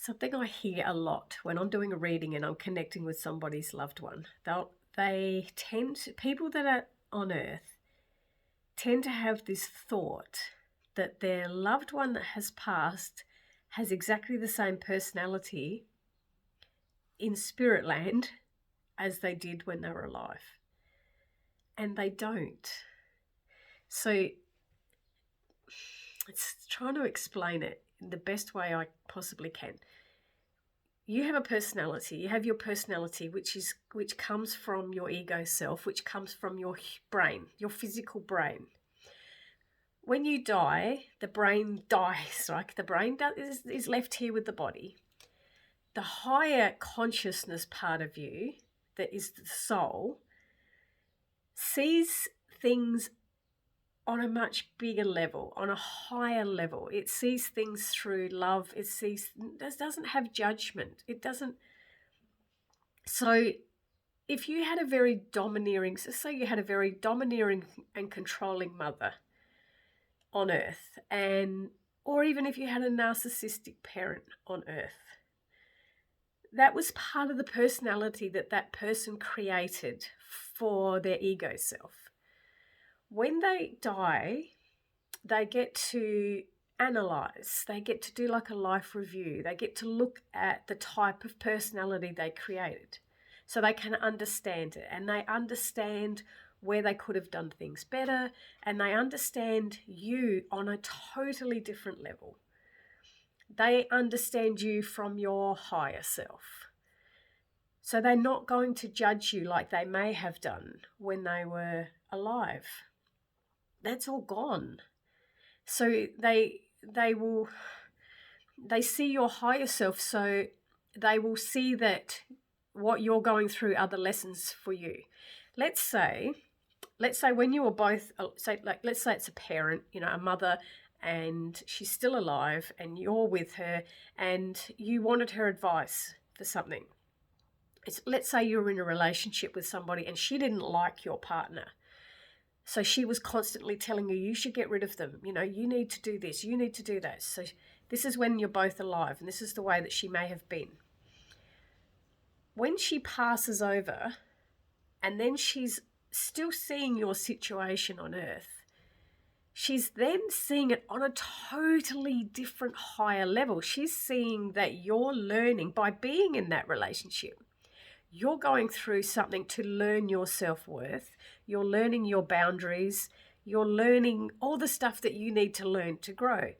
Something I hear a lot when I'm doing a reading and I'm connecting with somebody's loved one. People that are on earth tend to have this thought that their loved one that has passed has exactly the same personality in spirit land as they did when they were alive. And they don't. So it's trying to explain it in the best way I possibly can. You have a personality. You have your personality, which comes from your ego self, which comes from your brain, your physical brain. When you die, the brain dies. Like the brain is left here with the body. The higher consciousness part of you, that is the soul, sees things on a much bigger level, on a higher level. It sees things through love. It doesn't have judgment. It doesn't. So if you had a very domineering, so say you had a very domineering and controlling mother on earth, or even if you had a narcissistic parent on earth, that was part of the personality that person created for their ego self. When they die, they get to analyze, they get to do like a life review, they get to look at the type of personality they created so they can understand it, and they understand where they could have done things better, and they understand you on a totally different level. They understand you from your higher self. So they're not going to judge you like they may have done when they were alive. That's all gone. So they see your higher self, so they will see that what you're going through are the lessons for you. Let's say when you were both, let's say it's a parent, a mother, and she's still alive and you're with her and you wanted her advice for something. Let's say you were in a relationship with somebody and she didn't like your partner. So she was constantly telling you should get rid of them. You need to do this, you need to do that. So this is when you're both alive, and this is the way that she may have been. When she passes over, and then she's still seeing your situation on earth, she's then seeing it on a totally different, higher level. She's seeing that you're learning by being in that relationship. You're going through something to learn your self-worth. You're learning your boundaries. You're learning all the stuff that you need to learn to grow.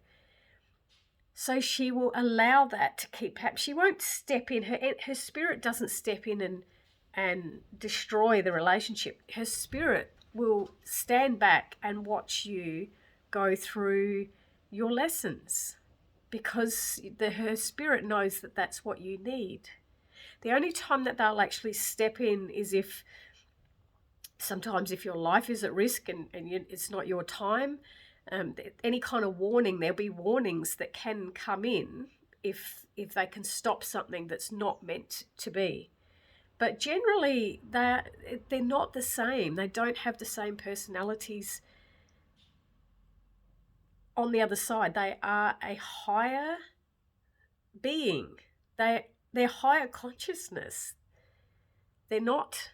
So she will allow that to keep happening. She won't step in. Her spirit doesn't step in and destroy the relationship. Her spirit will stand back and watch you go through your lessons, because her spirit knows that that's what you need. The only time that they'll actually step in is if your life is at risk and it's not your time. Any kind of warning, there'll be warnings that can come in if they can stop something that's not meant to be. But generally, they're not the same. They don't have the same personalities on the other side. They are a higher being. They're higher consciousness. They're not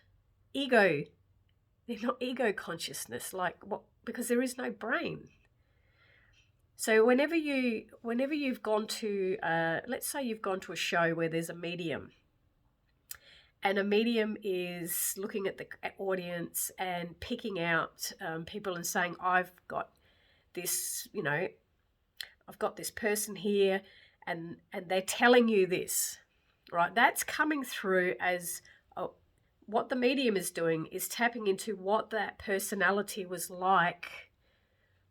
ego. They're not ego consciousness, because there is no brain. So whenever you've gone to, let's say you've gone to a show where there's a medium, and a medium is looking at the audience and picking out people and saying, I've got this, I've got this person here, and they're telling you this, right? That's coming through as what the medium is doing is tapping into what that personality was like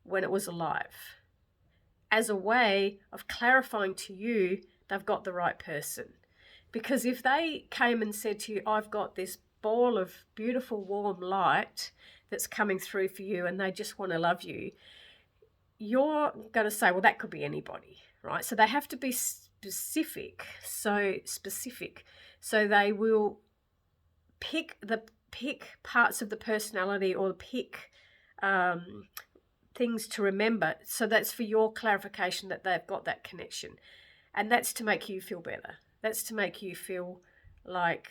when it was alive, as a way of clarifying to you they've got the right person. Because if they came and said to you, I've got this ball of beautiful warm light that's coming through for you and they just want to love you, you're going to say, well, that could be anybody, right? So they have to be specific. So they will pick parts of the personality, or pick things to remember. So that's for your clarification that they've got that connection. And that's to make you feel better. That's to make you feel like,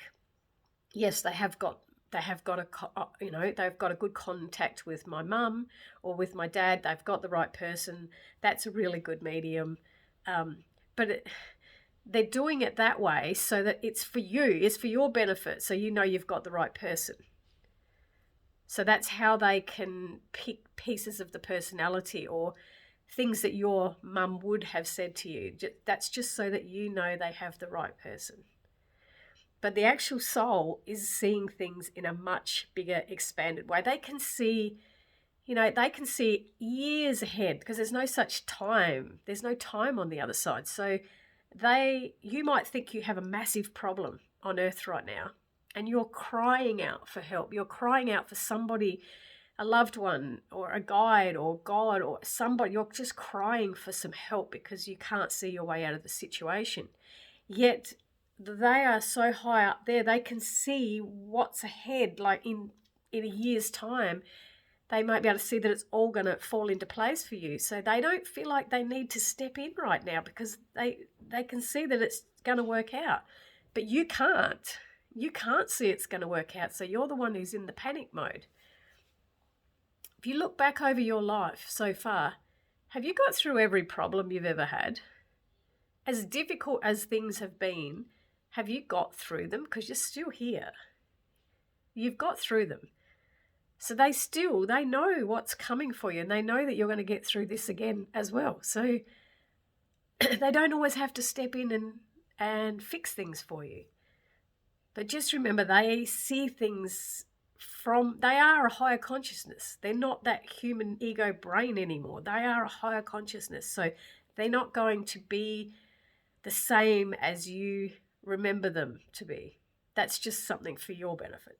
yes, they've got a good contact with my mum or with my dad. They've got the right person. That's a really good medium. But they're doing it that way so that it's for you. It's for your benefit. So you know you've got the right person. So that's how they can pick pieces of the personality or things that your mum would have said to you. That's just so that you know they have the right person. But the actual soul is seeing things in a much bigger, expanded way. They can see, they can see years ahead because there's no such time. There's no time on the other side. So you might think you have a massive problem on earth right now and you're crying out for help. You're crying out for somebody, a loved one or a guide or God or somebody. You're just crying for some help because you can't see your way out of the situation. Yet they are so high up there, they can see what's ahead, like in a year's time. They might be able to see that it's all going to fall into place for you. So they don't feel like they need to step in right now because they can see that it's going to work out. But you can't. You can't see it's going to work out. So you're the one who's in the panic mode. If you look back over your life so far, have you got through every problem you've ever had? As difficult as things have been, have you got through them? Because you're still here. You've got through them. So they know what's coming for you and they know that you're going to get through this again as well. So they don't always have to step in and fix things for you. But just remember, they see things they are a higher consciousness. They're not that human ego brain anymore. They are a higher consciousness. So they're not going to be the same as you remember them to be. That's just something for your benefit.